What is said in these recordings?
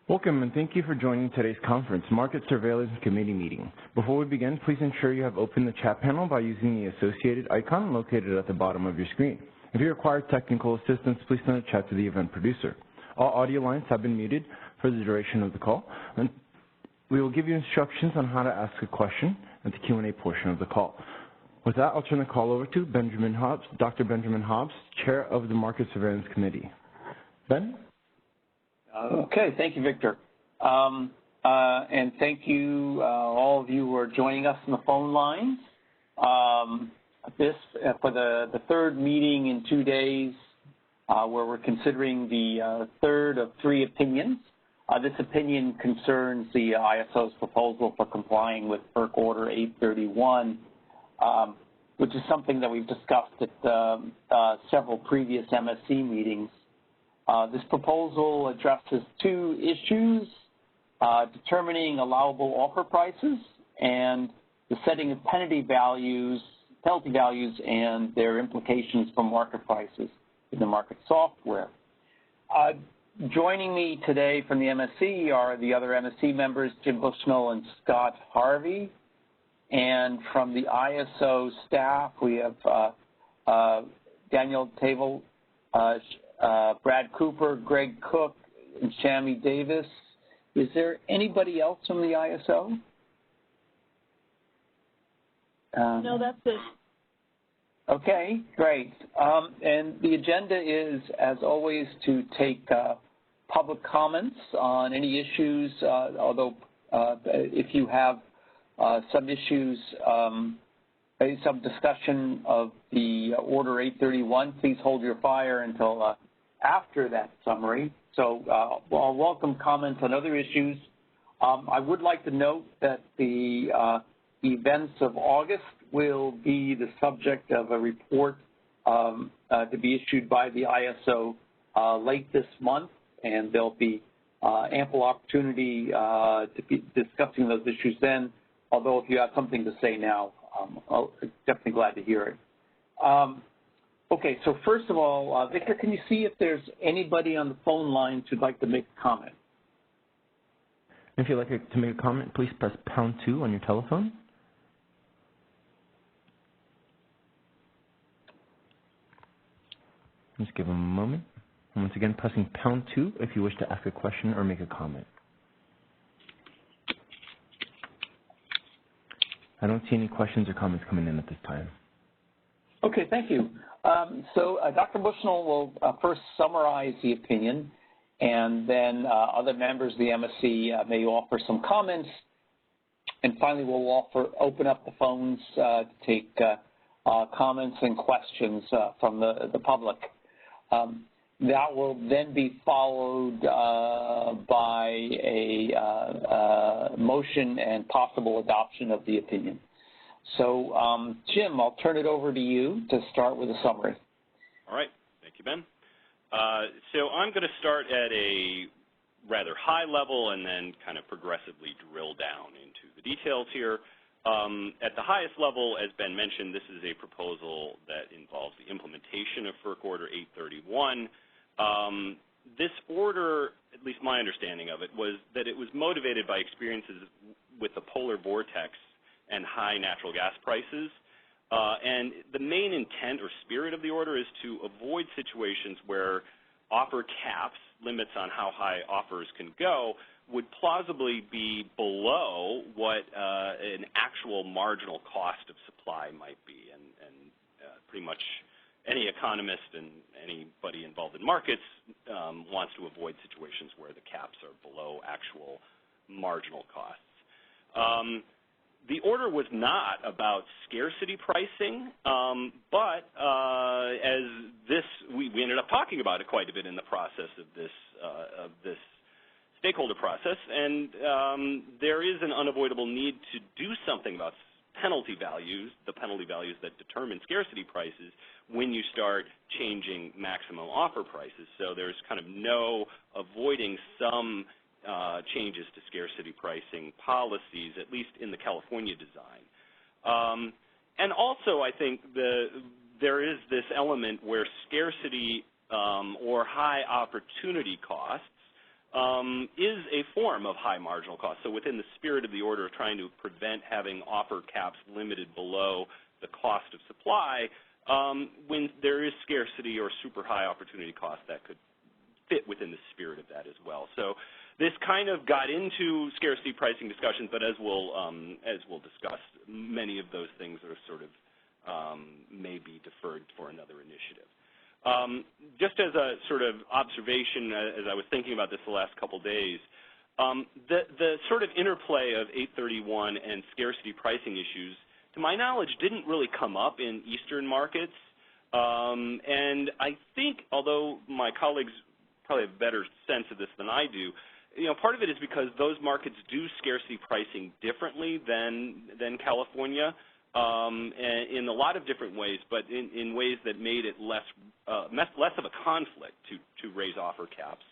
Welcome and thank you for joining today's conference, Market Surveillance Committee meeting. Before we begin, please ensure you have opened the chat panel by using the associated icon located at the bottom of your screen. If you require technical assistance, please send a chat to the event producer. All audio lines have been muted for the duration of the call, and we will give you instructions on how to ask a question at the Q&A portion of the call. With that, I'll turn the call over to Benjamin Hobbs, Dr. Benjamin Hobbs, Chair of the Market Surveillance Committee. Ben? Okay, thank you, Victor. And thank you, all of you who are joining us on the phone lines. This for the third meeting in 2 days where we're considering the third of 3 opinions. This opinion concerns the ISO's proposal for complying with FERC Order 831, which is something that we've discussed at several previous MSC meetings. This proposal addresses 2 issues, determining allowable offer prices and the setting of penalty values and their implications for market prices in the market software. Joining me today from the MSC are the other MSC members, Jim Bushnell and Scott Harvey. And from the ISO staff, we have Daniel Tavel, Brad Cooper, Greg Cook, and Shami Davis. Is there anybody else from the ISO? No, that's it. Okay, great. And the agenda is, as always, to take public comments on any issues, although if you have some issues, some discussion of the Order 831, please hold your fire until after that summary. So I'll welcome comments on other issues. I would like to note that the events of August will be the subject of a report to be issued by the ISO late this month, and there'll be ample opportunity to be discussing those issues then, although if you have something to say now, I'm definitely glad to hear it. Okay, so first of all, Victor, can you see if there's anybody on the phone lines who'd like to make a comment? If you'd like to make a comment, please press #2 on your telephone. Just give them a moment. And once again, pressing #2 if you wish to ask a question or make a comment. I don't see any questions or comments coming in at this time. Okay, thank you. So Dr. Bushnell will first summarize the opinion, and then other members of the MSC may offer some comments. And finally, we'll open up the phones to take comments and questions from the public. That will then be followed by a motion and possible adoption of the opinion. So, Jim, I'll turn it over to you to start with a summary. All right. Thank you, Ben. So I'm going to start at a rather high level and then kind of progressively drill down into the details here. At the highest level, as Ben mentioned, this is a proposal that involves the implementation of FERC Order 831. This order, at least my understanding of it, was that it was motivated by experiences with the polar vortex and high natural gas prices. And the main intent or spirit of the order is to avoid situations where offer caps, limits on how high offers can go, would plausibly be below what an actual marginal cost of supply might be. And pretty much any economist and anybody involved in markets wants to avoid situations where the caps are below actual marginal costs. The order was not about scarcity pricing, but as we ended up talking about it quite a bit in the process of this stakeholder process, and there is an unavoidable need to do something about penalty values, the penalty values that determine scarcity prices, when you start changing maximum offer prices. So there's kind of no avoiding some changes to scarcity pricing policies, at least in the California design. And also, I think there is this element where scarcity or high opportunity costs is a form of high marginal cost. So within the spirit of the order of trying to prevent having offer caps limited below the cost of supply, when there is scarcity or super high opportunity cost, that could fit within the spirit of that as well. So this kind of got into scarcity pricing discussions, but as we'll discuss, many of those things are sort of may be deferred for another initiative. Just as a sort of observation, as I was thinking about this the last couple days, the sort of interplay of 831 and scarcity pricing issues, to my knowledge, didn't really come up in Eastern markets. And I think, although my colleagues probably have a better sense of this than I do, part of it is because those markets do scarcity pricing differently than California, in a lot of different ways, but in ways that made it less of a conflict to raise offer caps.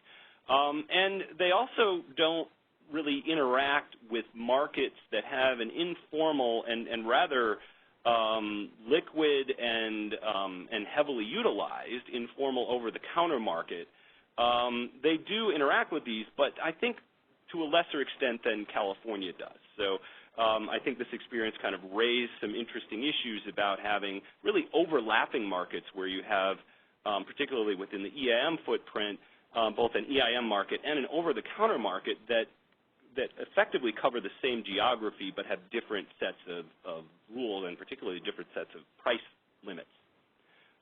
And they also don't really interact with markets that have an informal and rather liquid and heavily utilized informal over-the-counter market. They do interact with these, but I think to a lesser extent than California does. So I think this experience kind of raised some interesting issues about having really overlapping markets where you have, particularly within the EIM footprint, both an EIM market and an over-the-counter market that effectively cover the same geography but have different sets of rules and particularly different sets of price limits.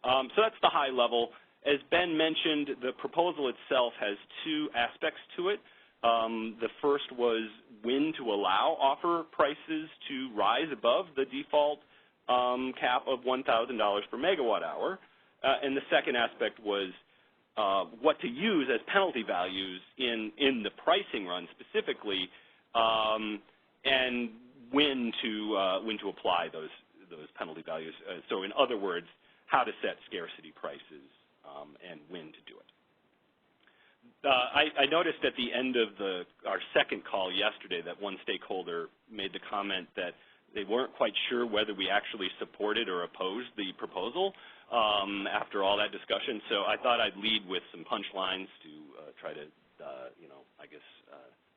So that's the high level. As Ben mentioned, the proposal itself has two aspects to it. The first was when to allow offer prices to rise above the default cap of $1,000 per megawatt hour. And the second aspect was what to use as penalty values in the pricing run specifically, and when to apply those penalty values. So in other words, how to set scarcity prices and when to do it. I noticed at the end of our second call yesterday that one stakeholder made the comment that they weren't quite sure whether we actually supported or opposed the proposal after all that discussion. So I thought I'd lead with some punchlines to try to,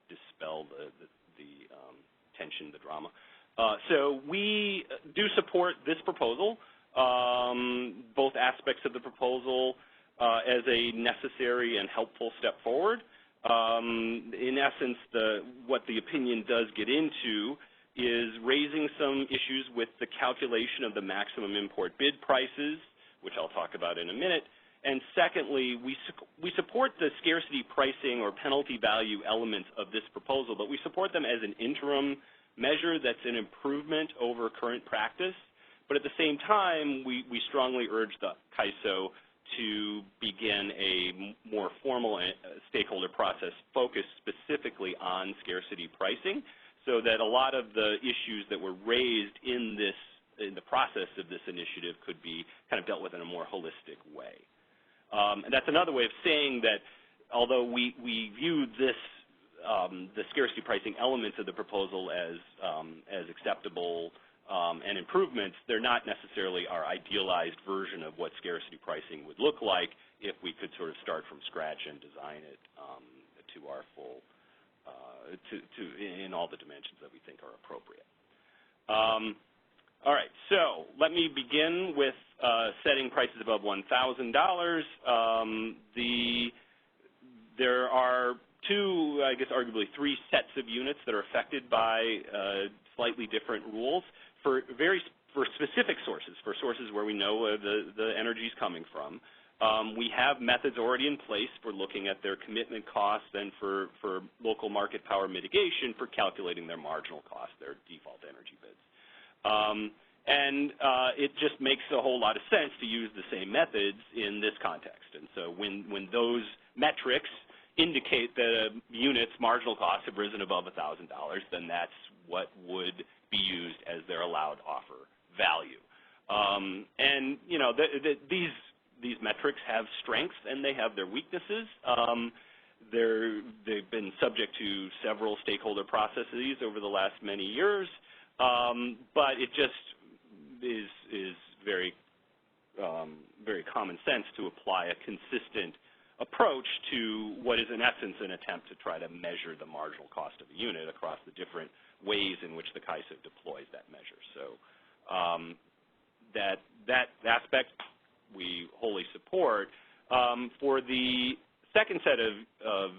dispel the tension, the drama. So we do support this proposal, both aspects of the proposal as a necessary and helpful step forward. In essence, what the opinion does get into is raising some issues with the calculation of the maximum import bid prices, which I'll talk about in a minute. And secondly, we support the scarcity pricing or penalty value elements of this proposal, but we support them as an interim measure that's an improvement over current practice. But at the same time, we strongly urge the CAISO to begin a more formal stakeholder process focused specifically on scarcity pricing, so that a lot of the issues that were raised in the process of this initiative could be kind of dealt with in a more holistic way. And that's another way of saying that although we view this the scarcity pricing elements of the proposal as acceptable and improvements, they're not necessarily our idealized version of what scarcity pricing would look like if we could sort of start from scratch and design it to our full, in all the dimensions that we think are appropriate. All right, so let me begin with setting prices above $1,000. There are two, I guess arguably three sets of units that are affected by slightly different rules for specific sources, for sources where we know the energy is coming from. We have methods already in place for looking at their commitment costs and for local market power mitigation for calculating their marginal cost, their default energy bids. And it just makes a whole lot of sense to use the same methods in this context. And so when those metrics indicate that a unit's marginal costs have risen above $1,000, then that's what would be used as their allowed offer value. And you know, these metrics have strengths and they have their weaknesses. They've been subject to several stakeholder processes over the last many years, but it just is very, very common sense to apply a consistent approach to what is in essence an attempt to try to measure the marginal cost of a unit across the different ways in which the CAISO deploys that measure. So that aspect we wholly support. For the second set of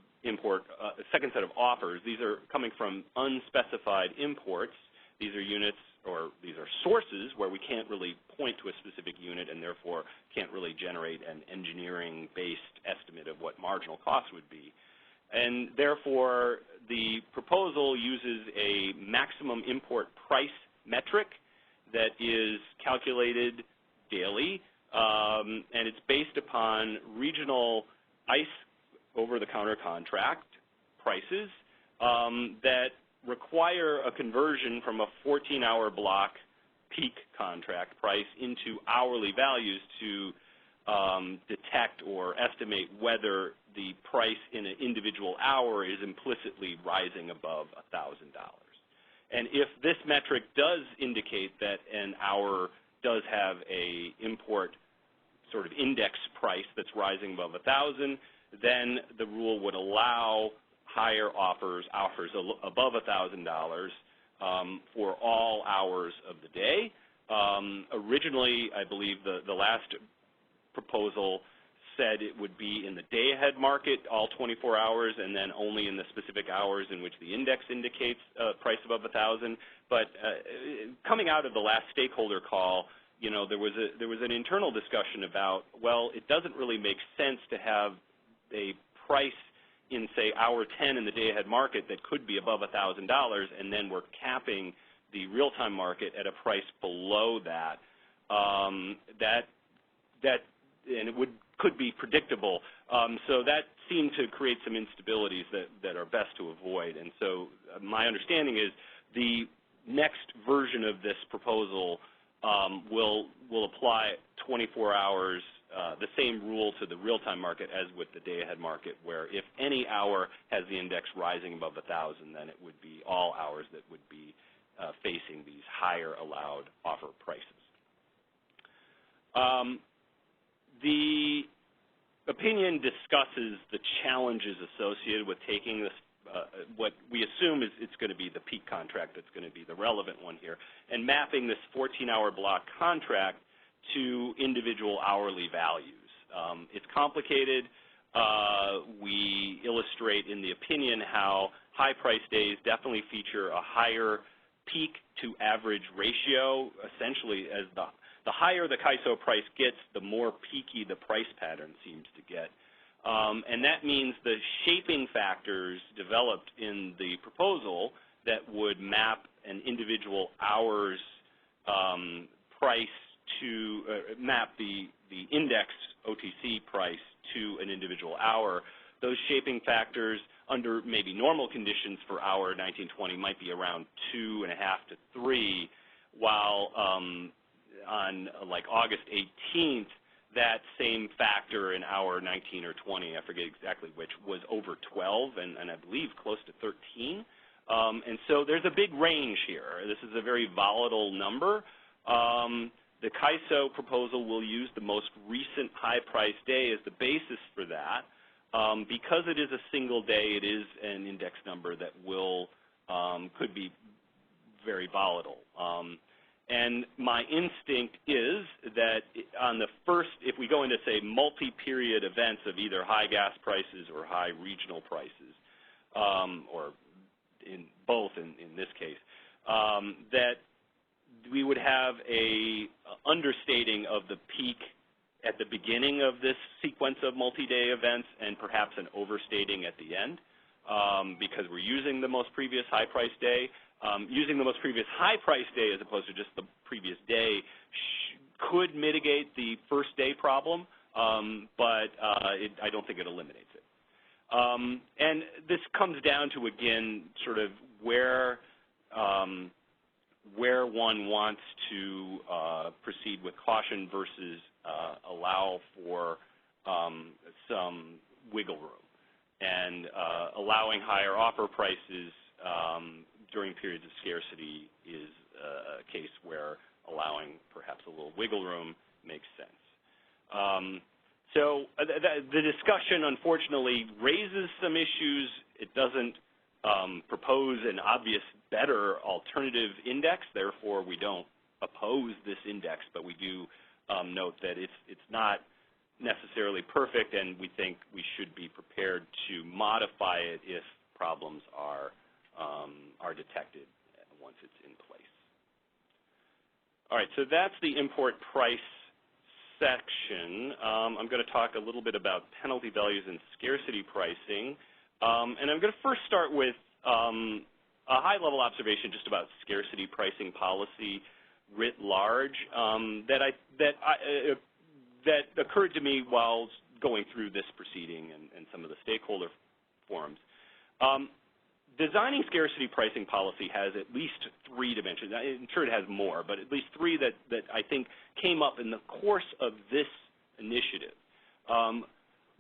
second set of offers, these are coming from unspecified imports. These are units, or these are sources where we can't really point to a specific unit and therefore can't really generate an engineering-based estimate of what marginal cost would be. And therefore, the proposal uses a maximum import price metric that is calculated daily, and it's based upon regional ICE over-the-counter contract prices that require a conversion from a 14-hour block peak contract price into hourly values to detect or estimate whether the price in an individual hour is implicitly rising above $1,000. And if this metric does indicate that an hour does have a import sort of index price that's rising above 1,000, then the rule would allow higher offers above $1,000 for all hours of the day. Originally, I believe the last proposal said it would be in the day-ahead market all 24 hours and then only in the specific hours in which the index indicates price above 1,000. But coming out of the last stakeholder call, you know, there was an internal discussion about, well, it doesn't really make sense to have a price in, say, hour 10 in the day-ahead market that could be above $1,000, and then we're capping the real-time market at a price below that. And it could be predictable. So that seemed to create some instabilities that are best to avoid. And so my understanding is the next version of this proposal will apply 24 hours, the same rule to the real-time market as with the day-ahead market, where if any hour has the index rising above 1,000, then it would be all hours that would be facing these higher allowed offer prices. The opinion discusses the challenges associated with taking this, what we assume is it's going to be the peak contract that's going to be the relevant one here, and mapping this 14-hour block contract to individual hourly values. It's complicated. We illustrate in the opinion how high price days definitely feature a higher peak to average ratio. Essentially, as the higher the CAISO price gets, the more peaky the price pattern seems to get. And that means the shaping factors developed in the proposal that would map an individual hour's price to map the index OTC price to an individual hour. Those shaping factors under maybe normal conditions for hour 1920 might be around 2.5 to 3, while on like August 18th, that same factor in hour 19 or 20, I forget exactly which, was over 12 and I believe close to 13. And so there's a big range here. This is a very volatile number. The CAISO proposal will use the most recent high price day as the basis for that. Because it is a single day, it is an index number that could be very volatile. And my instinct is that on the first, if we go into, say, multi-period events of either high gas prices or high regional prices, or in both in this case, that we would have a understating of the peak at the beginning of this sequence of multi-day events and perhaps an overstating at the end, because we're using the most previous high price day. Using the most previous high price day as opposed to just the previous day could mitigate the first day problem, but I don't think it eliminates it. And this comes down to, again, sort of where one wants to proceed with caution versus allow for some wiggle room. And allowing higher offer prices during periods of scarcity is a case where allowing perhaps a little wiggle room makes sense. So the discussion, unfortunately, raises some issues. It doesn't propose an obvious better alternative index. Therefore, we don't oppose this index, but we do note that it's not necessarily perfect, and we think we should be prepared to modify it if problems are detected once it's in place. All right, so that's the import price section. I'm going to talk a little bit about penalty values and scarcity pricing. And I'm going to first start with a high-level observation just about scarcity pricing policy writ large that occurred to me while going through this proceeding and some of the stakeholder forums. Designing scarcity pricing policy has at least 3 dimensions. I'm sure it has more, but at least 3 that I think came up in the course of this initiative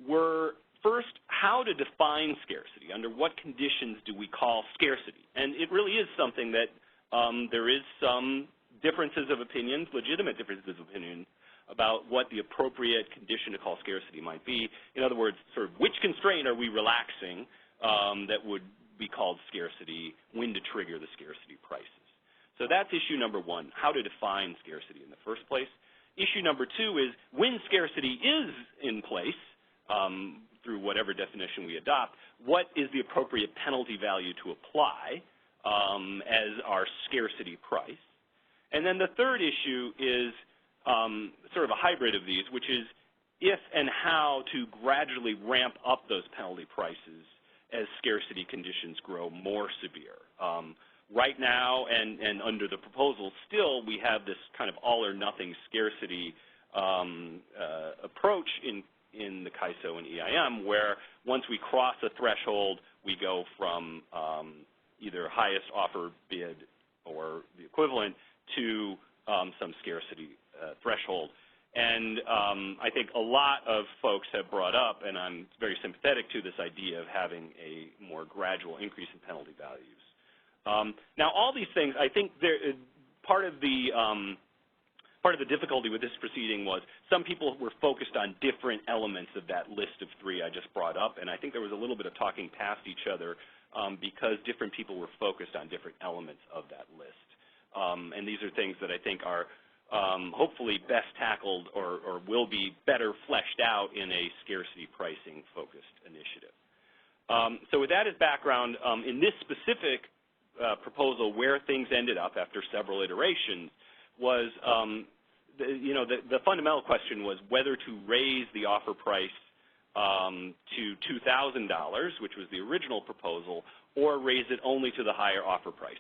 were, first, how to define scarcity. Under what conditions do we call scarcity? And it really is something that there is some differences of opinion, legitimate differences of opinion, about what the appropriate condition to call scarcity might be. In other words, sort of which constraint are we relaxing that would be called scarcity, when to trigger the scarcity prices. So that's issue number 1, how to define scarcity in the first place. Issue number 2 is when scarcity is in place, through whatever definition we adopt, what is the appropriate penalty value to apply as our scarcity price. And then the third issue is sort of a hybrid of these, which is if and how to gradually ramp up those penalty prices as scarcity conditions grow more severe. Right now, and under the proposal, still we have this kind of all-or-nothing scarcity approach in the CAISO and EIM, where once we cross a threshold, we go from either highest offer bid or the equivalent to some scarcity threshold. And I think a lot of folks have brought up, and I'm very sympathetic to this idea of having a more gradual increase in penalty values. Now, all these things, I think part of the difficulty with this proceeding was some people were focused on different elements of that list of 3 I just brought up, and I think there was a little bit of talking past each other because different people were focused on different elements of that list. And these are things that I think are hopefully best tackled or will be better fleshed out in a scarcity pricing focused initiative. So with that as background, in this specific proposal, where things ended up after several iterations was, the fundamental question was whether to raise the offer price to $2,000, which was the original proposal, or raise it only to the higher offer price.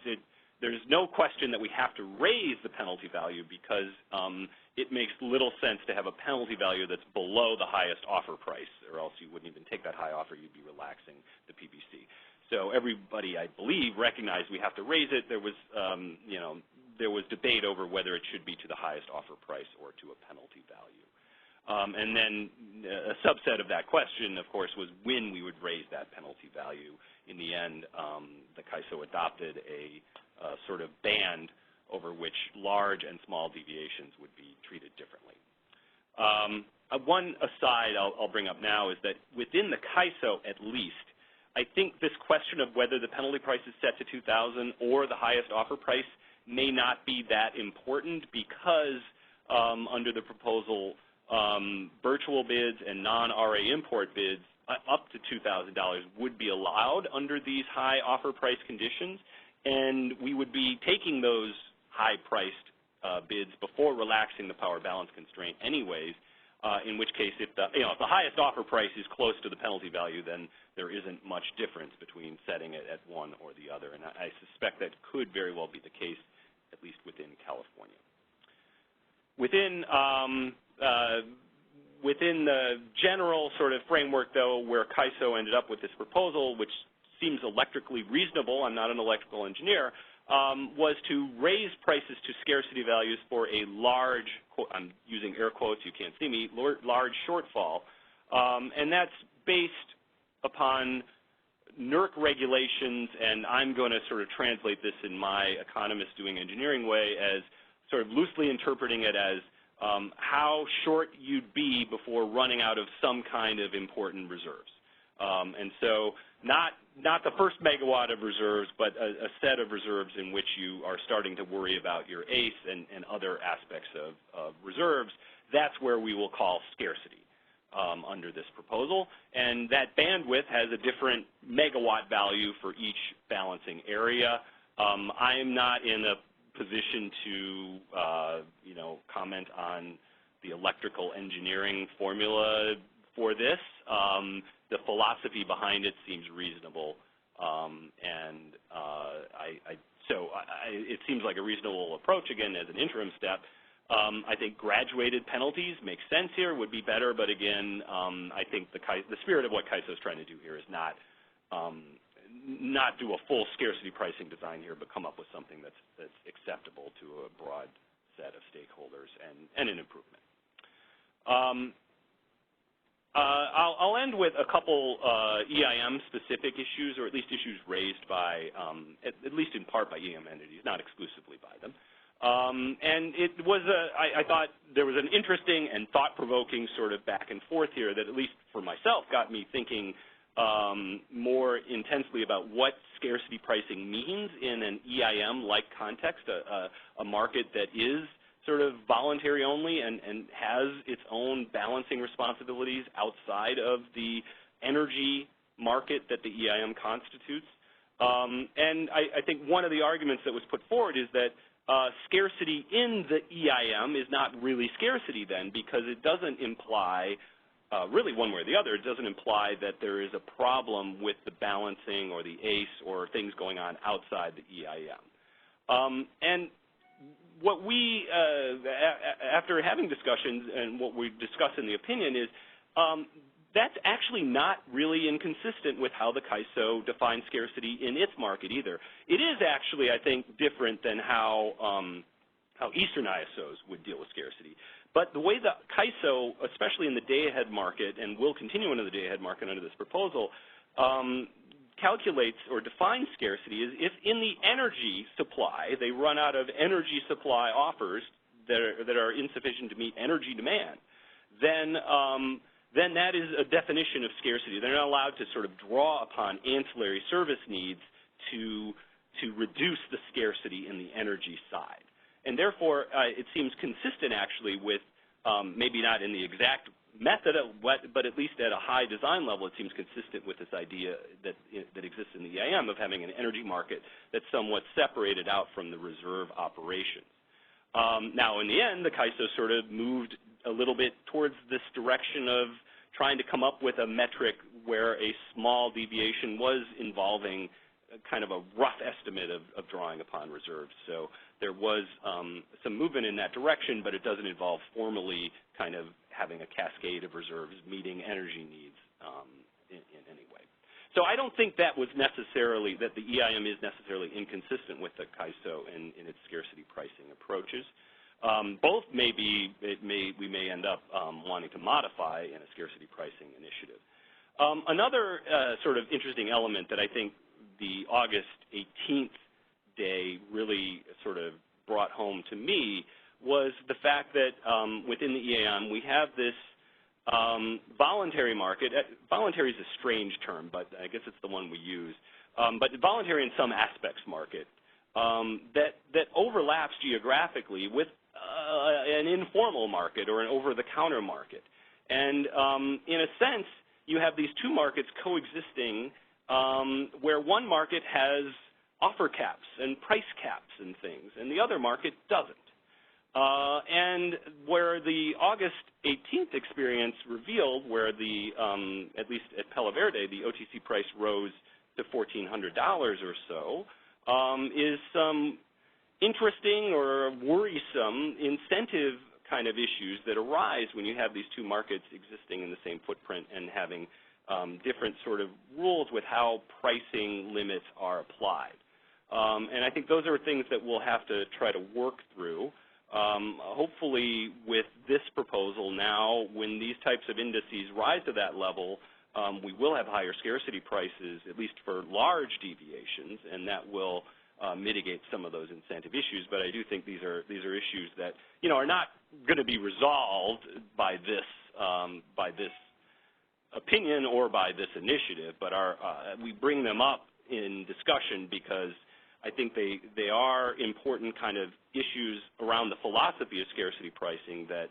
There's no question that we have to raise the penalty value because it makes little sense to have a penalty value that's below the highest offer price, or else you wouldn't even take that high offer, you'd be relaxing the PBC. So everybody, I believe, recognized we have to raise it. There was, there was debate over whether it should be to the highest offer price or to a penalty value. And then a subset of that question, of course, was when we would raise that penalty value. In the end, the CAISO adopted a sort of band over which large and small deviations would be treated differently. One aside I'll bring up now is that within the CAISO, at least, I think this question of whether the penalty price is set to $2,000 or the highest offer price may not be that important because under the proposal, virtual bids and non-RA import bids up to $2,000 would be allowed under these high offer price conditions, and we would be taking those high-priced bids before relaxing the power balance constraint anyways, in which case if the highest offer price is close to the penalty value, then there isn't much difference between setting it at one or the other, and I suspect that could very well be the case, at least within California. Within the general sort of framework, though, where CAISO ended up with this proposal, which seems electrically reasonable, I'm not an electrical engineer, was to raise prices to scarcity values for a large, I'm using air quotes, you can't see me, large shortfall. And that's based upon NERC regulations, and I'm going to sort of translate this in my economist doing engineering way as sort of loosely interpreting it as how short you'd be before running out of some kind of important reserves. And so not the first megawatt of reserves, but a set of reserves in which you are starting to worry about your ACE and other aspects of reserves. That's where we will call scarcity under this proposal. And that bandwidth has a different megawatt value for each balancing area. I am not in a position to, comment on the electrical engineering formula for this. The philosophy behind it seems reasonable, it seems like a reasonable approach, again, as an interim step. I think graduated penalties make sense here, would be better, but again, I think the spirit of what CAISO is trying to do here is not do a full scarcity pricing design here, but come up with something that's acceptable to a broad set of stakeholders and an improvement. I'll end with a couple EIM-specific issues, or at least issues raised by, at least in part by EIM entities, not exclusively by them. And it was I thought there was an interesting and thought-provoking sort of back and forth here that, at least for myself, got me thinking more intensely about what scarcity pricing means in an EIM-like context, a market that is sort of voluntary only and has its own balancing responsibilities outside of the energy market that the EIM constitutes. And I think one of the arguments that was put forward is that scarcity in the EIM is not really scarcity then, because it doesn't imply, really one way or the other, it doesn't imply that there is a problem with the balancing or the ACE or things going on outside the EIM. And what we, after having discussions and what we discuss in the opinion is, that's actually not really inconsistent with how the CAISO defines scarcity in its market either. It is actually, I think, different than how Eastern ISOs would deal with scarcity. But the way the CAISO, especially in the day-ahead market, and will continue into the day-ahead market under this proposal, calculates or defines scarcity is if in the energy supply they run out of energy supply offers that are insufficient to meet energy demand, then that is a definition of scarcity. They're not allowed to sort of draw upon ancillary service needs to reduce the scarcity in the energy side. And therefore, it seems consistent actually with, maybe not in the exact method, but at least at a high design level, it seems consistent with this idea that exists in the EIM of having an energy market that's somewhat separated out from the reserve operations. Now, in the end, the CAISO sort of moved a little bit towards this direction of trying to come up with a metric where a small deviation was involving kind of a rough estimate of drawing upon reserves. So there was some movement in that direction, but it doesn't involve formally kind of having a cascade of reserves meeting energy needs in any way. So I don't think that was necessarily, that the EIM is necessarily inconsistent with the CAISO in its scarcity pricing approaches. Both may be, we may end up wanting to modify in a scarcity pricing initiative. Another sort of interesting element that I think the August 18th day really sort of brought home to me was the fact that within the EIM we have this voluntary market. Voluntary is a strange term, but I guess it's the one we use. But voluntary in some aspects market that overlaps geographically with an informal market or an over-the-counter market. And in a sense, you have these two markets coexisting where one market has offer caps and price caps and things, and the other market doesn't. And where the August 18th experience revealed, where the, at least at Palo Verde, the OTC price rose to $1,400 or so, is some interesting or worrisome incentive kind of issues that arise when you have these two markets existing in the same footprint and having different sort of rules with how pricing limits are applied. And I think those are things that we'll have to try to work through. Hopefully with this proposal now, when these types of indices rise to that level, we will have higher scarcity prices, at least for large deviations, and that will mitigate some of those incentive issues. But I do think these are issues that are not going to be resolved by this opinion or by this initiative, but we bring them up in discussion because I think they are important kind of issues around the philosophy of scarcity pricing that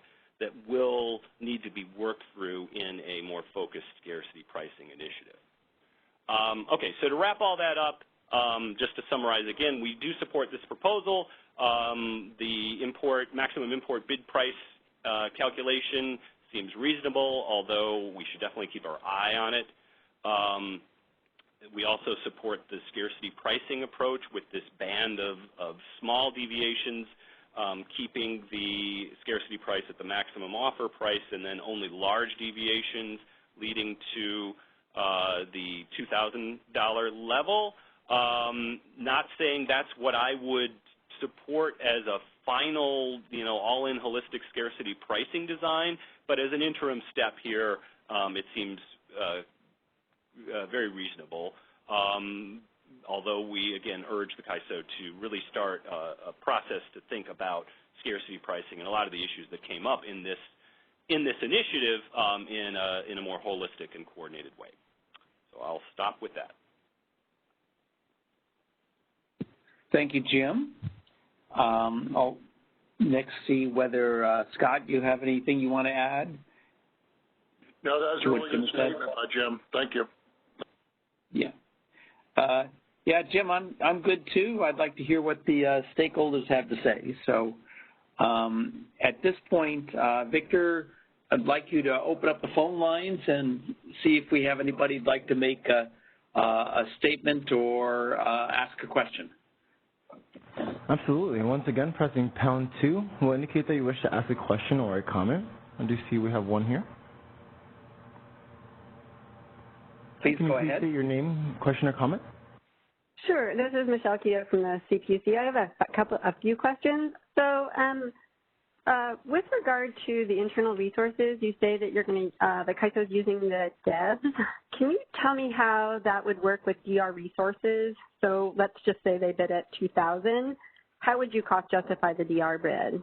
will need to be worked through in a more focused scarcity pricing initiative. Okay, so to wrap all that up, just to summarize again, we do support this proposal. The maximum import bid price calculation seems reasonable, although we should definitely keep our eye on it. We also support the scarcity pricing approach with this band of small deviations, keeping the scarcity price at the maximum offer price, and then only large deviations leading to the $2,000 level. Not saying that's what I would support as a final, all-in holistic scarcity pricing design, but as an interim step here, it seems very reasonable. Although we, again, urge the CAISO to really start a process to think about scarcity pricing and a lot of the issues that came up in this initiative in a more holistic and coordinated way. So I'll stop with that. Thank you, Jim. I'll next see whether, Scott, you have anything you want to add? No, that was a really good statement, Jim. Thank you. Yeah. Yeah, Jim, I'm good too. I'd like to hear what the stakeholders have to say. So at this point, Victor, I'd like you to open up the phone lines and see if we have anybody who'd like to make a statement or ask a question. Absolutely. Once again, pressing #2 will indicate that you wish to ask a question or a comment. I do see we have one here. Please Can go you ahead. Say your name, question, or comment? Sure. This is Michelle Keto from the CPUC. I have a few questions. So, with regard to the internal resources, you say that you're going to the CAISO is using the devs. Can you tell me how that would work with DR resources? So let's just say they bid at $2,000. How would you cost justify the DR bid?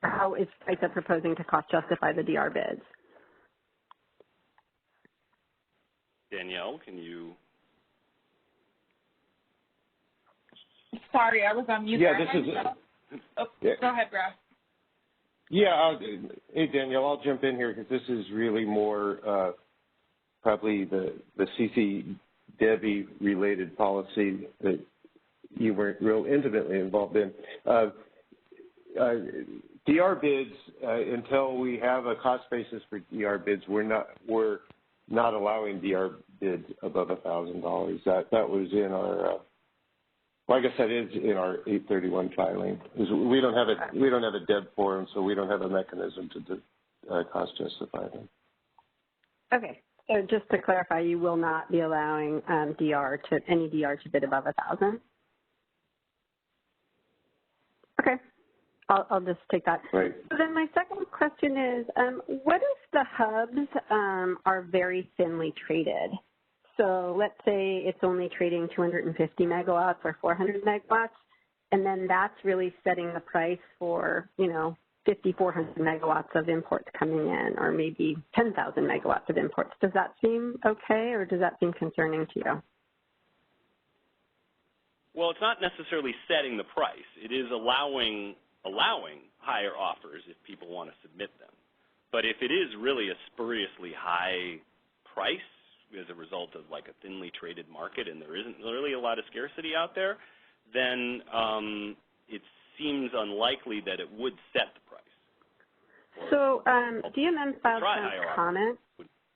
How is CAISO proposing to cost justify the DR bids? Danielle, can you? Sorry, I was on mute. Yeah, this is. Go ahead, Brad. Yeah, hey Danielle, I'll jump in here because this is really more probably the CC-DEVI related policy that you weren't real intimately involved in. DR bids, until we have a cost basis for DR bids, we're not allowing DR bids above $1,000. That was in our. Well, I guess that is in our 831 filing. We don't have a DEB form, so we don't have a mechanism to cost justify them. Okay. So just to clarify, you will not be allowing any DR to bid above $1,000? Okay. I'll just take that. Right. So then my second question is, what if the hubs are very thinly traded? So let's say it's only trading 250 megawatts or 400 megawatts, and then that's really setting the price for, 5,400 megawatts of imports coming in, or maybe 10,000 megawatts of imports. Does that seem okay, or does that seem concerning to you? Well, it's not necessarily setting the price. It is allowing higher offers if people want to submit them. But if it is really a spuriously high price as a result of like a thinly traded market and there isn't really a lot of scarcity out there, then it seems unlikely that it would set the price. So DMM filed some comments.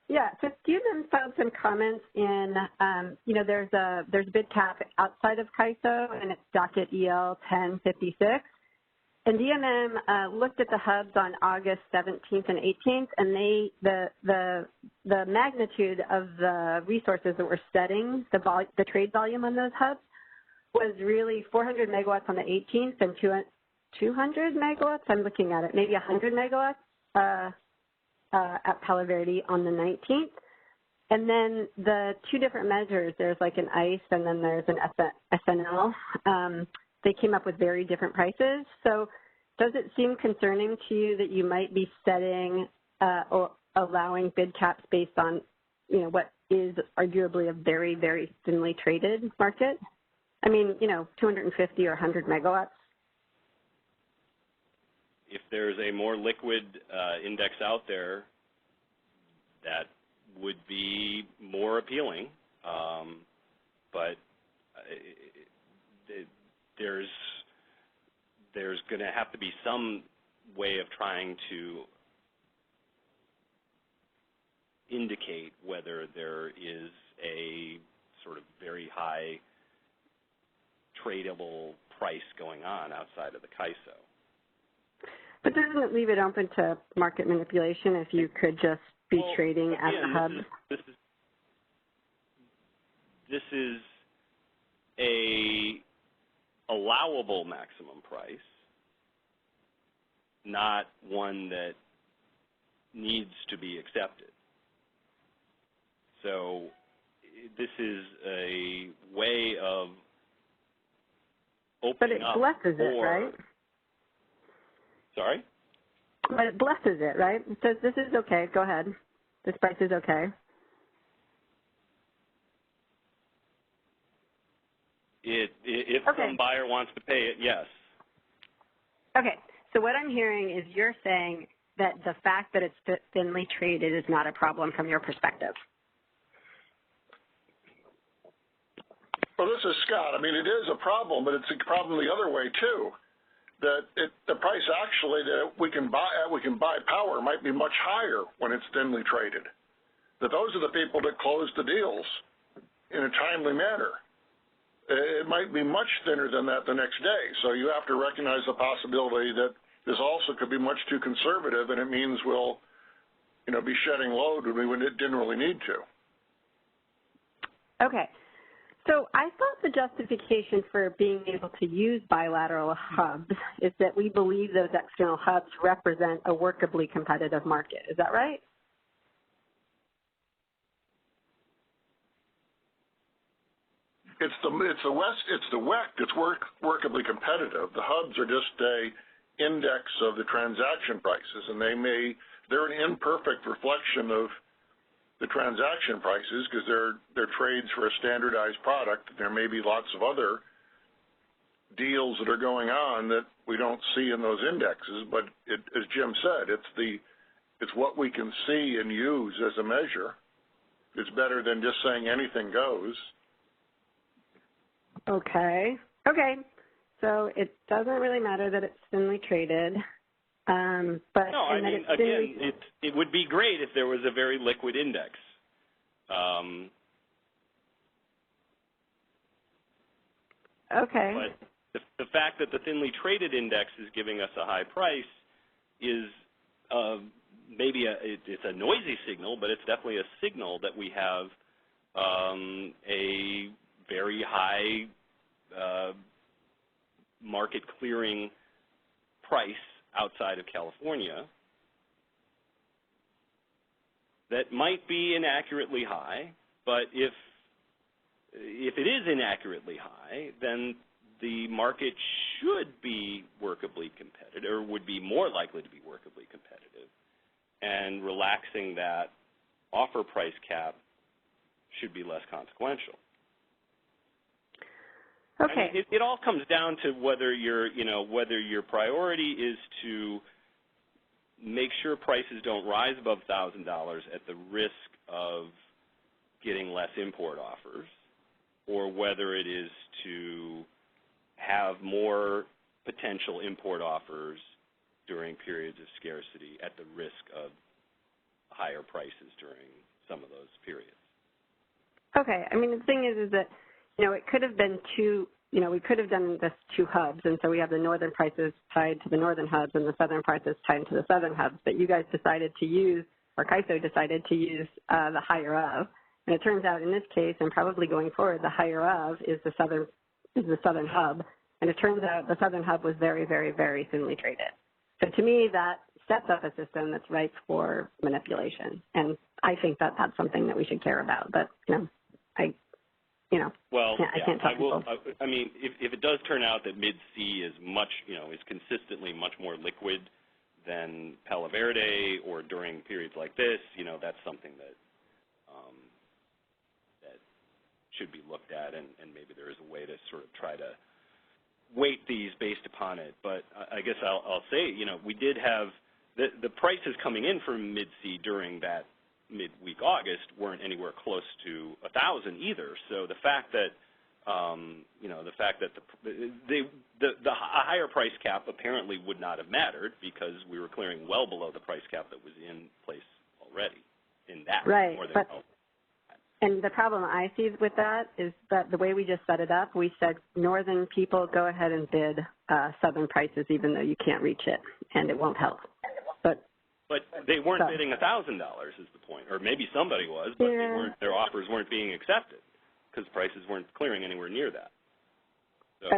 Yeah, so DMM filed some comments in, there's a bid cap outside of CAISO, and it's docket EL 1056. And DMM looked at the hubs on August 17th and 18th, and the magnitude of the resources that were setting the trade volume on those hubs was really 400 megawatts on the 18th and 200 megawatts. I'm looking at it, maybe 100 megawatts at Palo Verde on the 19th. And then the two different measures, there's like an ICE and then there's an SNL. They came up with very different prices. So does it seem concerning to you that you might be setting or allowing bid caps based on, what is arguably a very, very thinly traded market? I mean, 250 or 100 megawatts. If there's a more liquid index out there, that would be more appealing, but there's going to have to be some way of trying to indicate whether there is a sort of very high tradable price going on outside of the CAISO. But doesn't it leave it open to market manipulation if you could just be trading at the hub? This is a allowable maximum price, not one that needs to be accepted. So this is a way of opening up. But it blesses it, right? Sorry? But it blesses it, right? It says this is okay, go ahead. This price is okay. If some buyer wants to pay it, yes. Okay, so what I'm hearing is you're saying that the fact that it's thinly traded is not a problem from your perspective. Well, this is Scott. I mean, it is a problem, but it's a problem the other way too. That the price actually that we can buy power might be much higher when it's thinly traded. That those are the people that close the deals in a timely manner. It might be much thinner than that the next day. So you have to recognize the possibility that this also could be much too conservative, and it means we'll, be shedding load when we didn't really need to. Okay. So I thought the justification for being able to use bilateral hubs is that we believe those external hubs represent a workably competitive market. Is that right? It's the WEC that's workably competitive. The hubs are just a index of the transaction prices, and they're an imperfect reflection of the transaction prices because they're trades for a standardized product. There may be lots of other deals that are going on that we don't see in those indexes, but as Jim said, it's what we can see and use as a measure. It's better than just saying anything goes. Okay. So it doesn't really matter that it's thinly traded. But no, I mean, again, it would be great if there was a very liquid index. Okay. But the fact that the thinly traded index is giving us a high price is maybe it's a noisy signal, but it's definitely a signal that we have a very high market clearing price outside of California that might be inaccurately high, but if it is inaccurately high, then the market should be workably competitive, or would be more likely to be workably competitive, and relaxing that offer price cap should be less consequential. Okay. I mean, it all comes down to whether your priority is to make sure prices don't rise above $1,000 at the risk of getting less import offers, or whether it is to have more potential import offers during periods of scarcity at the risk of higher prices during some of those periods. Okay. I mean, the thing is that, it could have been we could have done this two hubs, and so we have the northern prices tied to the northern hubs and the southern prices tied to the southern hubs, but you guys decided to use, or CAISO decided to use the higher of, and it turns out in this case, and probably going forward, the higher of is the southern hub, and it turns out the southern hub was very, very, very thinly traded. So to me, that sets up a system that's ripe for manipulation. And I think that that's something that we should care about. But, I can't tell people. I mean, if it does turn out that mid-C is much, is consistently much more liquid than Palo Verde or during periods like this, that's something that that should be looked at, and maybe there is a way to sort of try to weight these based upon it. But I guess I'll say, we did have the prices coming in from mid-C during that midweek August weren't anywhere close to 1,000 either. So the fact that the higher price cap apparently would not have mattered because we were clearing well below the price cap that was in place already in that. Right, and the problem I see with that is that the way we just set it up, we said northern people go ahead and bid southern prices even though you can't reach it, and it won't help. But they weren't bidding $1,000 is the point, or maybe somebody was, but their offers weren't being accepted because prices weren't clearing anywhere near that. So.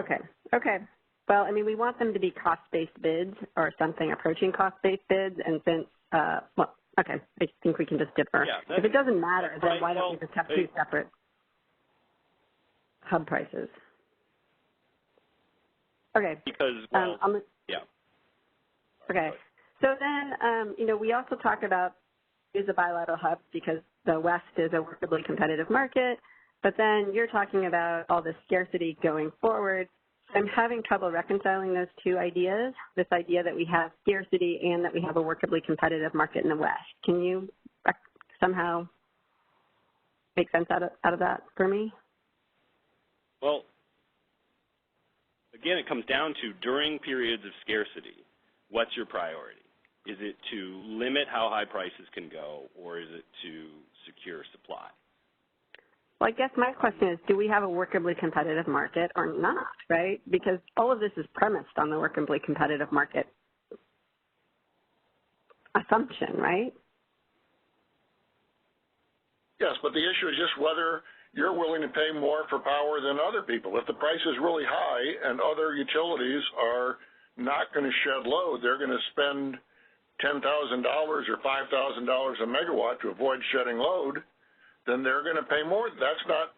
Okay. Well, I mean, we want them to be cost-based bids or something approaching cost-based bids, and since, I think we can just differ. Yeah, if it doesn't matter, then why don't we just have two separate hub prices? Okay. Because, Okay. So then, we also talk about use of bilateral hubs because the West is a workably competitive market, but then you're talking about all the scarcity going forward. I'm having trouble reconciling those two ideas, this idea that we have scarcity and that we have a workably competitive market in the West. Can you somehow make sense out of that for me? Well, again, it comes down to during periods of scarcity, what's your priority? Is it to limit how high prices can go, or is it to secure supply? Well, I guess my question is, do we have a workably competitive market or not, right? Because all of this is premised on the workably competitive market assumption, right? Yes, but the issue is just whether you're willing to pay more for power than other people. If the price is really high and other utilities are not going to shed load, they're going to spend $10,000 or $5,000 a megawatt to avoid shedding load, then they're going to pay more. That's not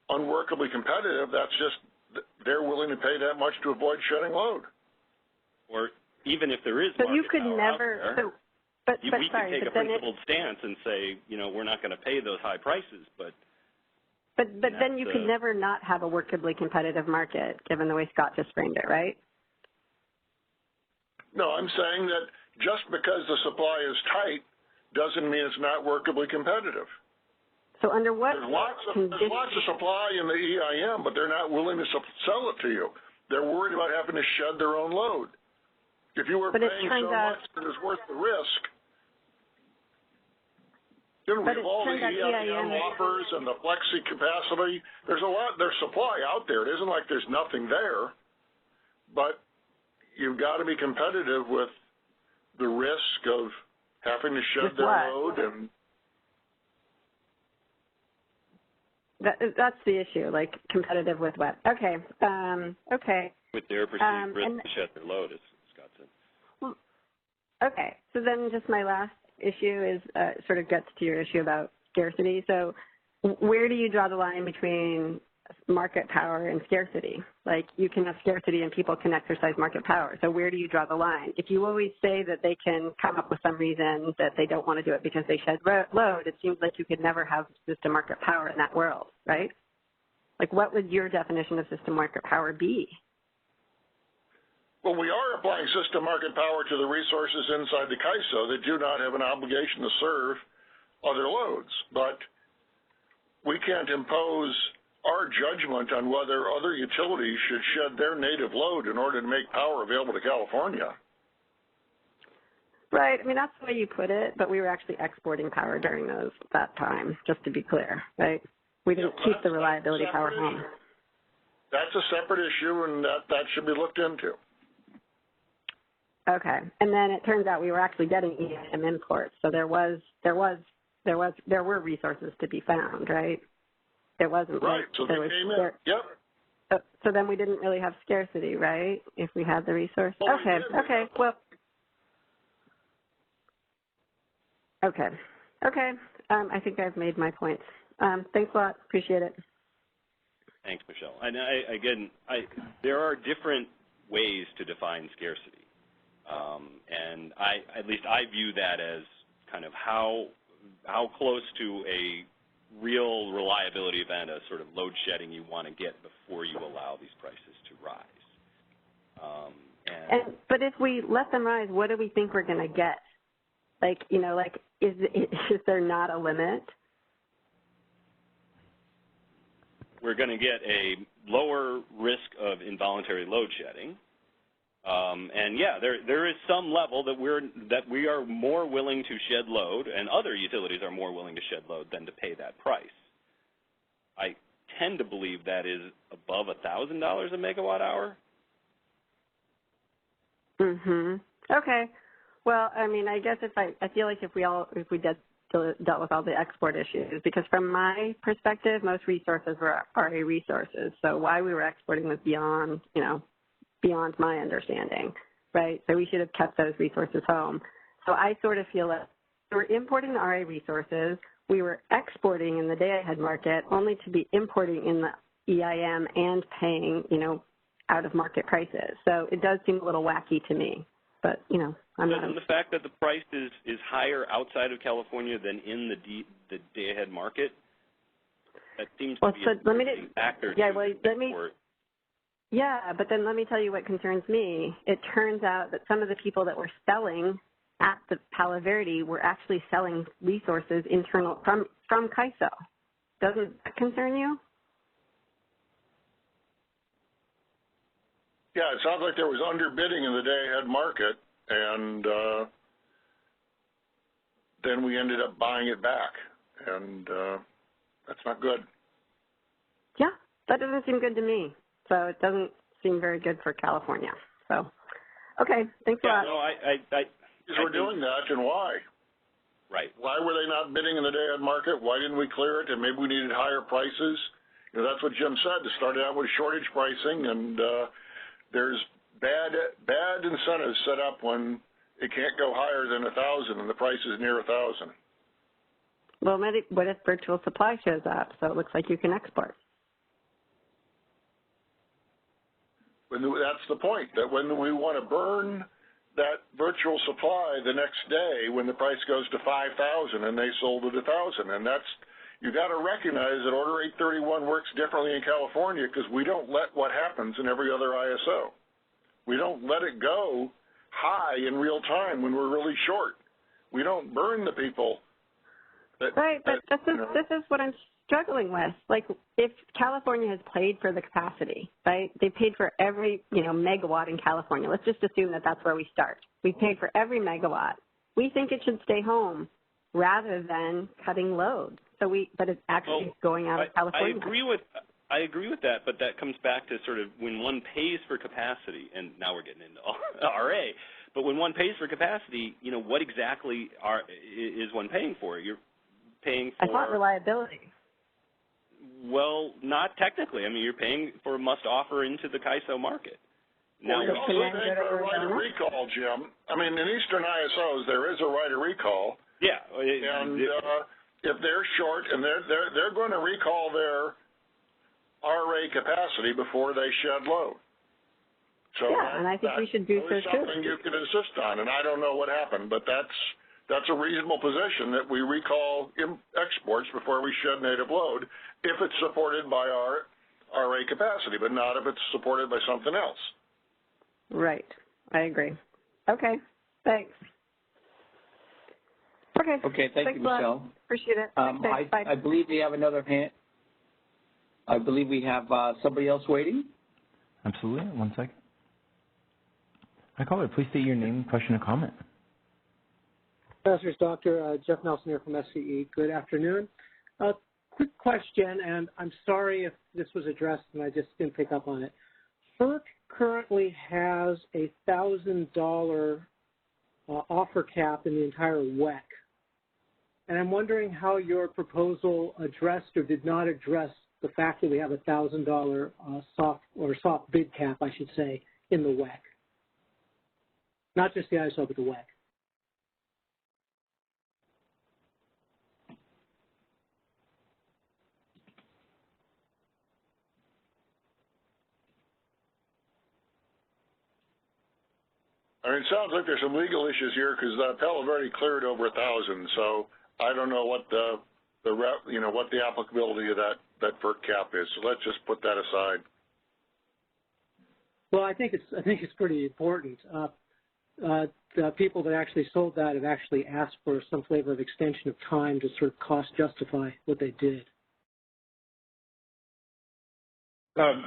unworkably competitive. That's just they're willing to pay that much to avoid shedding load. Or even if there is so market you could power never. out there, we sorry, could take a principled stance and say, we're not going to pay those high prices, but then you could never not have a workably competitive market, given the way Scott just framed it, right? No, I'm saying that just because the supply is tight doesn't mean it's not workably competitive. So under what there's lots of supply in the EIM, but they're not willing to sell it to you. They're worried about having to shed their own load. If you were paying so much that it's worth the risk, then we have all the EIM offers and the flexi capacity. There's supply out there. It isn't like there's nothing there, but you've got to be competitive with the risk of having to shed their load. And that's the issue, like competitive with what? Okay. Okay. With their perceived risk to shed their load, as Scott said. Well, okay. So then just my last issue is sort of gets to your issue about scarcity. So where do you draw the line between market power and scarcity? Like, you can have scarcity and people can exercise market power. So where do you draw the line? If you always say that they can come up with some reason that they don't want to do it because they shed load, it seems like you could never have system market power in that world, right? Like, what would your definition of system market power be? Well, we are applying system market power to the resources inside the CAISO that do not have an obligation to serve other loads, but we can't impose our judgment on whether other utilities should shed their native load in order to make power available to California. Right. I mean, that's the way you put it, but we were actually exporting power during that time, just to be clear, right? We didn't keep the reliability power home. That's a separate issue, and that should be looked into. Okay. And then it turns out we were actually getting EIM imports, so there were resources to be found, right? It wasn't right. Like so they came in. Yep. So then we didn't really have scarcity, right? If we had the resource. Well, okay. Well. Okay. Okay. I think I've made my points. Thanks a lot. Appreciate it. Thanks, Michelle. And there are different ways to define scarcity. And at least I view that as kind of how close to a real reliability event, a sort of load shedding you want to get before you allow these prices to rise. But if we let them rise, what do we think we're going to get? Like, you know, like, is there not a limit? We're going to get a lower risk of involuntary load shedding. And yeah, there is some level that we are more willing to shed load, and other utilities are more willing to shed load than to pay that price. I tend to believe that is above $1,000 a megawatt hour. Okay. Well, I mean, I guess I feel like if we dealt with all the export issues, because from my perspective, most resources were RA resources. So why we were exporting was beyond my understanding, right? So we should have kept those resources home. So I sort of feel that we were importing the RA resources, we were exporting in the day-ahead market, only to be importing in the EIM and paying, out of market prices. So it does seem a little wacky to me, but, I'm not. And the fact that the price is higher outside of California than in the day-ahead market, that seems to be a factor to export. Yeah, but then let me tell you what concerns me. It turns out that some of the people that were selling at the Palo Verde were actually selling resources internal from CAISO. Doesn't that concern you? Yeah, it sounds like there was underbidding in the day-ahead market, and then we ended up buying it back, and that's not good. Yeah, that doesn't seem good to me. So it doesn't seem very good for California. So, okay, thanks a lot. No, Because we're doing that, and why? Right. Why were they not bidding in the day-ahead market? Why didn't we clear it? And maybe we needed higher prices. That's what Jim said. It started out with shortage pricing, and there's bad incentives set up when it can't go higher than 1,000, and the price is near 1,000. Well, what if virtual supply shows up? So it looks like you can export. That's the point, that when we want to burn that virtual supply the next day when the price goes to 5,000 and they sold it 1,000, and you got to recognize that Order 831 works differently in California because we don't let what happens in every other ISO. We don't let it go high in real time when we're really short. We don't burn the people. This is what I'm struggling with. Like, if California has paid for the capacity, right? They paid for every, megawatt in California. Let's just assume that that's where we start. We paid for every megawatt. We think it should stay home rather than cutting load. But it's actually going out of California. I agree with that, but that comes back to sort of when one pays for capacity, and now we're getting into RA, but when one pays for capacity, what exactly is one paying for? You're paying for... I thought reliability. Well, not technically. I mean, you're paying for a must-offer into the CAISO market. Now, you're also paying for a right of recall, Jim. I mean, in Eastern ISOs, there is a right of recall. Yeah. And if they're short, and they're going to recall their RA capacity before they shed load. So yeah, and I think we should do so too. Something you can insist on, and I don't know what happened, but that's a reasonable position that we recall exports before we shed native load if it's supported by our RA capacity, but not if it's supported by something else. Right. I agree. Okay. Thanks. Okay. Thank you, Michelle. Appreciate it. Bye. I believe we have another hand. I believe we have somebody else waiting. Absolutely. 1 second. Hi, caller. Please state your name, question, or comment. Professor, Dr. Jeff Nelson here from SCE. Good afternoon. Quick question, and I'm sorry if this was addressed and I just didn't pick up on it. FERC currently has a $1,000 offer cap in the entire WEC. And I'm wondering how your proposal addressed or did not address the fact that we have a $1,000 soft bid cap, I should say, in the WEC. Not just the ISO, but the WEC. I mean, it sounds like there's some legal issues here because Pell have already cleared over 1,000. So I don't know what what the applicability of that FERC cap is. So let's just put that aside. Well, I think it's pretty important. The people that actually sold that have actually asked for some flavor of extension of time to sort of cost justify what they did.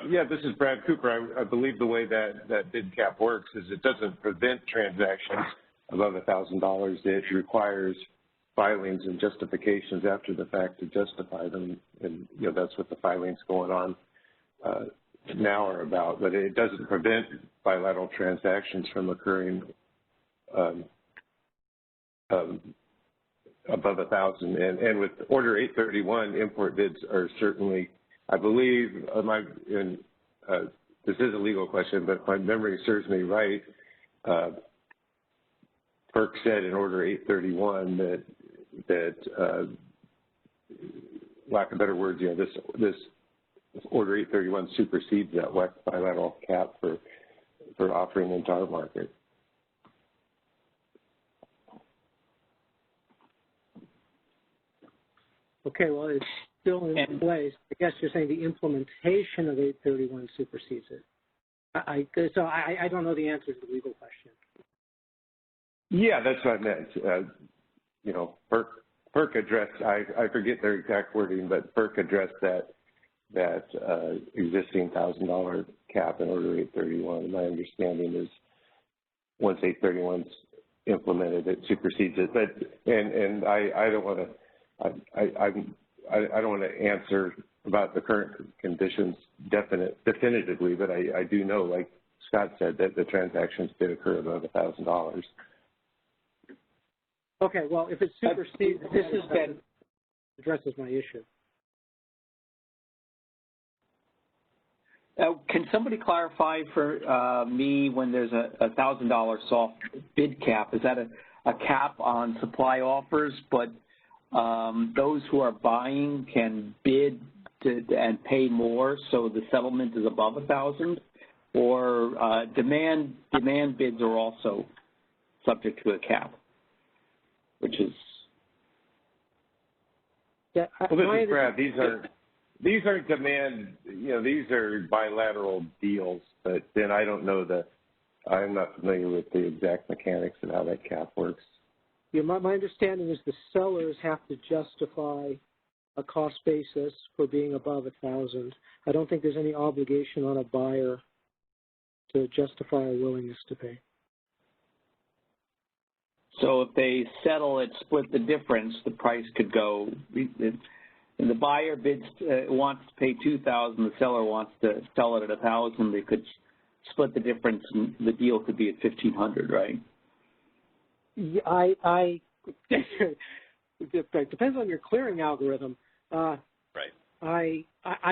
Yeah, this is Brad Cooper. I believe the way that bid cap works is it doesn't prevent transactions above $1,000. It requires filings and justifications after the fact to justify them, and that's what the filings going on now are about. But it doesn't prevent bilateral transactions from occurring above 1,000. And with Order 831, import bids are certainly, I believe, this is a legal question, but if my memory serves me right, FERC said in Order 831 that lack of better words, this Order 831 supersedes that WEC bilateral cap for offering into our market. Okay, well, it's still in place. I guess you're saying the implementation of 831 supersedes it. So I don't know the answer to the legal question. Yeah, that's what I meant. FERC addressed, I forget their exact wording, but FERC addressed that existing $1,000 cap in Order 831. And my understanding is once 831's implemented, it supersedes it. But and I don't want to. I don't want to answer about the current conditions definitively, but I do know, like Scott said, that the transactions did occur above $1,000. Okay, well, if it supersedes, that addresses my issue. Can somebody clarify for me when there's a $1,000 soft bid cap? Is that a cap on supply offers, but those who are buying can bid and pay more, so the settlement is above 1,000, or demand bids are also subject to a cap, which is. Yeah, well, this is Brad. These are demand. These are bilateral deals, but then I don't know I'm not familiar with the exact mechanics of how that cap works. Yeah, my understanding is the sellers have to justify a cost basis for being above 1,000. I don't think there's any obligation on a buyer to justify a willingness to pay. So if they settle it, split the difference, the price could go. And the buyer bids wants to pay $2,000. The seller wants to sell it at $1,000. They could split the difference, and the deal could be at $1,500, right? Yeah, it depends on your clearing algorithm. Right. I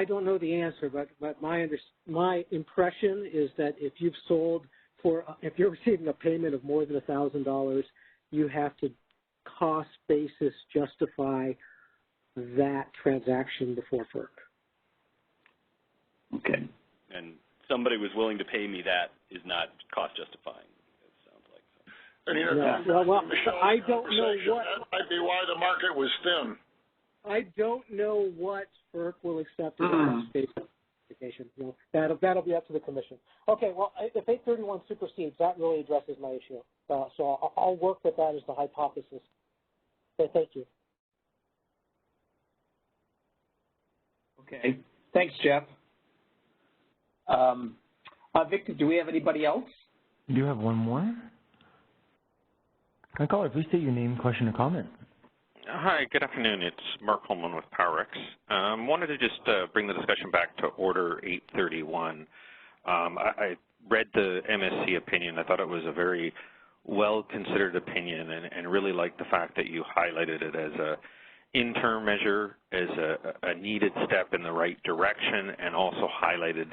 don't know the answer, but my impression is that if you're receiving a payment of more than $1,000, you have to cost basis justify that transaction before FERC. Okay. And somebody was willing to pay me that is not cost justifying. And I don't know what. That might be why the market was thin. I don't know what FERC will accept as a cost basis justification. That'll be up to the commission. Okay, well, if 831 supersedes, that really addresses my issue. So I'll work with that as the hypothesis. Okay, thank you. Okay. Thanks, Jeff. Victor, do we have anybody else? Do you have one more? Caller, please state your name, question, or comment. Hi, good afternoon. It's Mark Holman with PowerX. Wanted to just bring the discussion back to Order 831. I read the MSC opinion. I thought it was a very well-considered opinion and really liked the fact that you highlighted it as a interim measure, as a needed step in the right direction, and also highlighted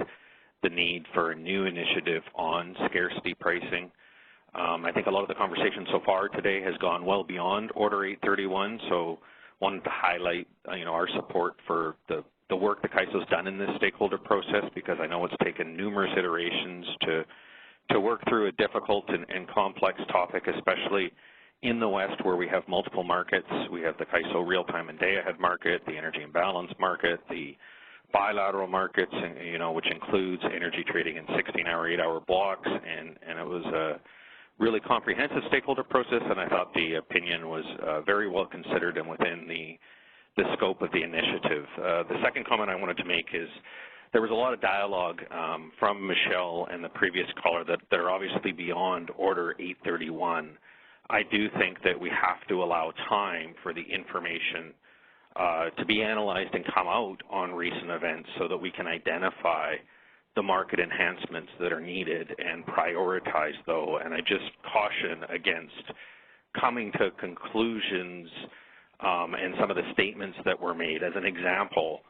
the need for a new initiative on scarcity pricing. I think a lot of the conversation so far today has gone well beyond Order 831, so wanted to highlight our support for the work that CAISO's done in this stakeholder process, because I know it's taken numerous iterations to work through a difficult and complex topic, especially in the West where we have multiple markets. We have the CAISO real-time and day-ahead market, the energy imbalance market, the bilateral markets, which includes energy trading in 16-hour, 8-hour blocks, and it was a really comprehensive stakeholder process, and I thought the opinion was very well considered and within the scope of the initiative. The second comment I wanted to make is there was a lot of dialogue from Michelle and the previous caller that are obviously beyond Order 831. I do think that we have to allow time for the information to be analyzed and come out on recent events so that we can identify the market enhancements that are needed and prioritize those. And I just caution against coming to conclusions and some of the statements that were made. As an example,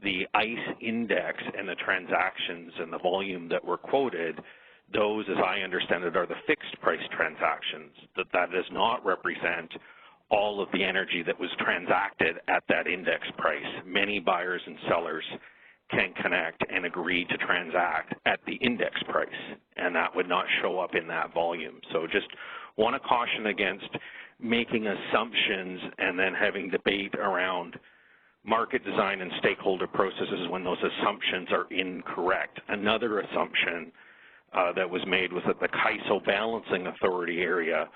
the ICE index and the transactions and the volume that were quoted, those, as I understand it, are the fixed price transactions. That does not represent all of the energy that was transacted at that index price. Many buyers and sellers can connect and agree to transact at the index price, and that would not show up in that volume. So just want to caution against making assumptions and then having debate around market design and stakeholder processes when those assumptions are incorrect. Another assumption that was made was that the CAISO Balancing Authority area,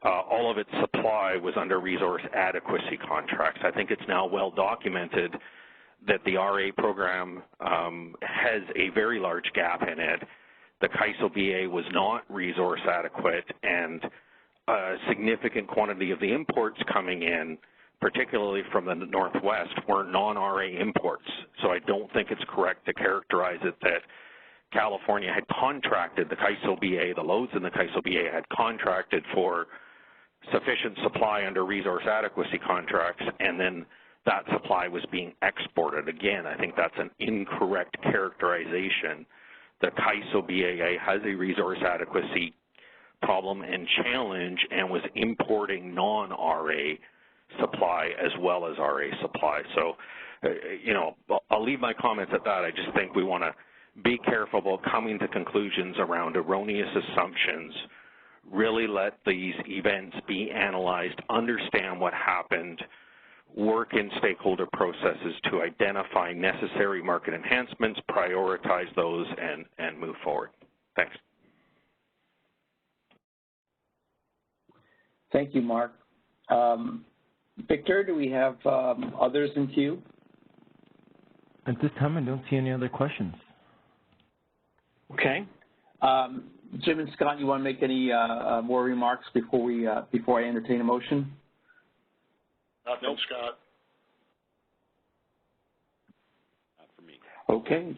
all of its supply was under resource adequacy contracts. I think it's now well documented that the RA program has a very large gap in it. The CAISO BA was not resource adequate, and a significant quantity of the imports coming in, particularly from the Northwest, were non-RA imports. So I don't think it's correct to characterize it that California had contracted the CAISO BA, the loads in the CAISO BA had contracted for sufficient supply under resource adequacy contracts, and then that supply was being exported. Again, I think that's an incorrect characterization. The CAISO BAA has a resource adequacy problem and challenge and was importing non-RA supply as well as RA supply. So, I'll leave my comments at that. I just think we want to be careful about coming to conclusions around erroneous assumptions, really let these events be analyzed, understand what happened, work in stakeholder processes to identify necessary market enhancements, prioritize those, and move forward. Thanks. Thank you, Mark. Victor, do we have others in queue? At this time, I don't see any other questions. Okay. Jim and Scott, you want to make any more remarks before I entertain a motion? Nope, Scott. Not for me. Okay.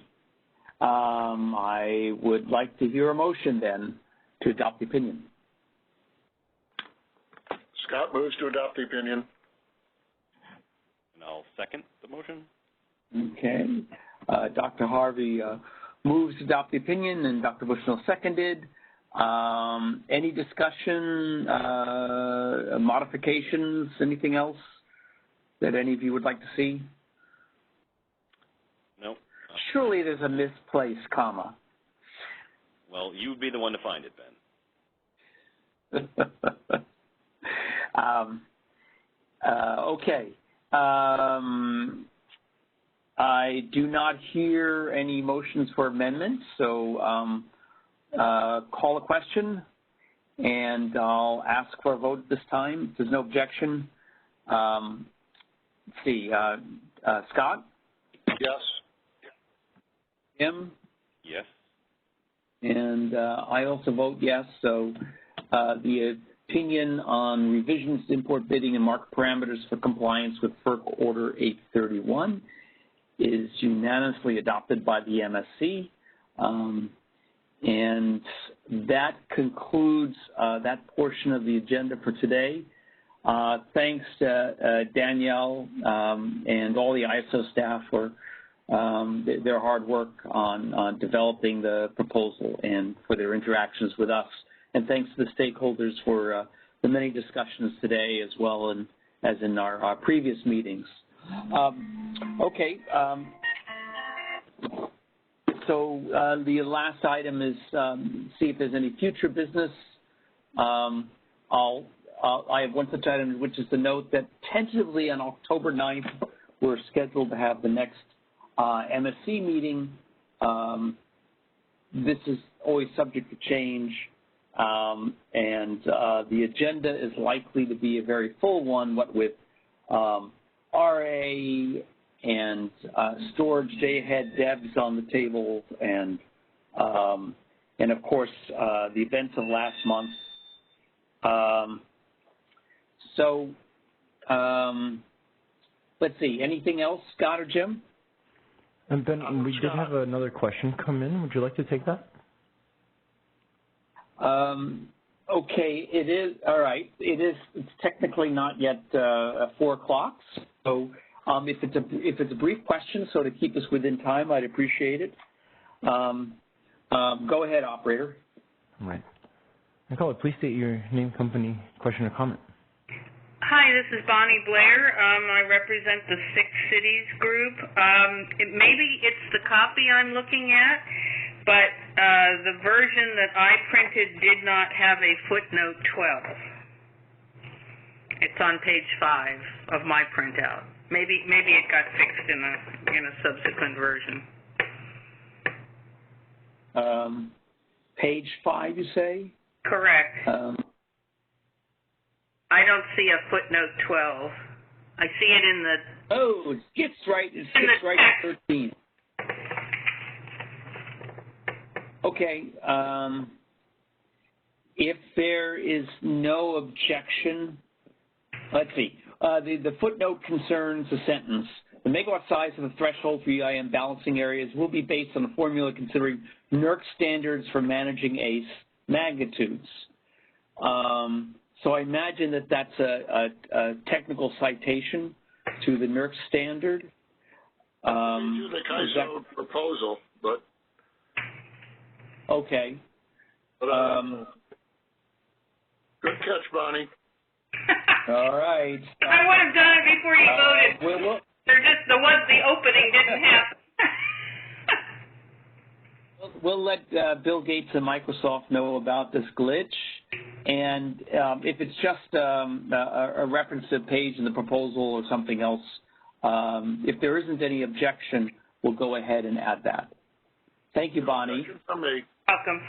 I would like to hear a motion then to adopt the opinion. Scott moves to adopt the opinion. And I'll second the motion. Okay. Dr. Harvey moves to adopt the opinion, and Dr. Bushnell seconded. Any discussion, modifications, anything else that any of you would like to see? No. Surely there's a misplaced comma. Well, you would be the one to find it, Ben. Okay. I do not hear any motions for amendments, so call a question, and I'll ask for a vote at this time. If there's no objection, let's see, Scott? Yes. Jim? Yes. And I also vote yes, so the opinion on revisions to import bidding and market parameters for compliance with FERC Order 831 is unanimously adopted by the MSC. And that concludes that portion of the agenda for today. Thanks to Danielle and all the ISO staff for their hard work on developing the proposal and for their interactions with us. And thanks to the stakeholders for the many discussions today as well as in our previous meetings. Okay. So the last item is see if there's any future business. I have one such item, which is the note that tentatively on October 9th, we're scheduled to have the next MSC meeting. This is always subject to change, and the agenda is likely to be a very full one, what with RA and storage day-ahead devs on the table, and of course the events of last month. Let's see. Anything else, Scott or Jim? And Ben, we did have another question come in. Would you like to take that? Okay, it is, all right. It's technically not yet 4 o'clock, so if it's a brief question, so to keep us within time, I'd appreciate it. Go ahead, operator. All right. Nicole, please state your name, company, question, or comment. Hi, this is Bonnie Blair. I represent the Six Cities group. Maybe it's the copy I'm looking at, but the version that I printed did not have a footnote 12. It's on page 5 of my printout. Maybe it got fixed in a subsequent version. Page 5, you say? Correct. I don't see a footnote 12. I see it in the... Oh, it skips right to 13. Okay. If there is no objection, let's see. The footnote concerns a sentence. The megawatt size of the threshold for EIM balancing areas will be based on a formula considering NERC standards for managing ACE magnitudes. So I imagine that that's a technical citation to the NERC standard. To the CAISO proposal, but... Okay. Good catch, Bonnie. All right. I would have done it before you voted. They're just the opening didn't happen. We'll let Bill Gates and Microsoft know about this glitch, and if it's just a reference to a page in the proposal or something else, if there isn't any objection, we'll go ahead and add that. Thank you, Bonnie. From me. Welcome.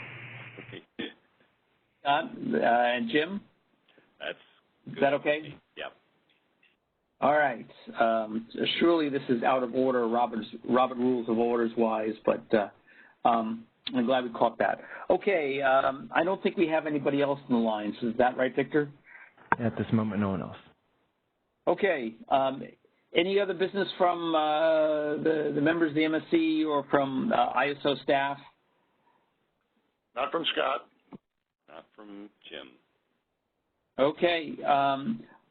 And Jim? Is that okay? Yep. All right. Surely this is out of order, Robert Rules of Orders wise, but I'm glad we caught that. Okay. I don't think we have anybody else in the lines. Is that right, Victor? At this moment, no one else. Okay. Any other business from the members of the MSC or from ISO staff? Not from Scott. Not from Jim. Okay.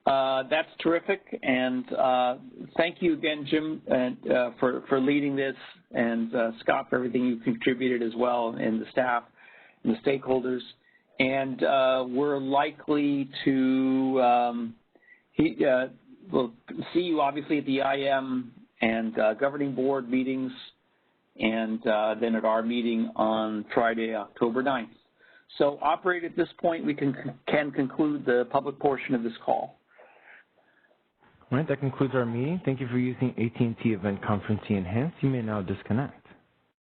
That's terrific, and thank you again, Jim, for leading this, and Scott for everything you contributed as well, and the staff and the stakeholders. And we're likely to we'll see you obviously at the IM and governing board meetings, and then at our meeting on Friday, October 9th. So, operator, at this point, we can conclude the public portion of this call. All right, that concludes our meeting. Thank you for using AT&T Event Conferencing Enhanced. You may now disconnect.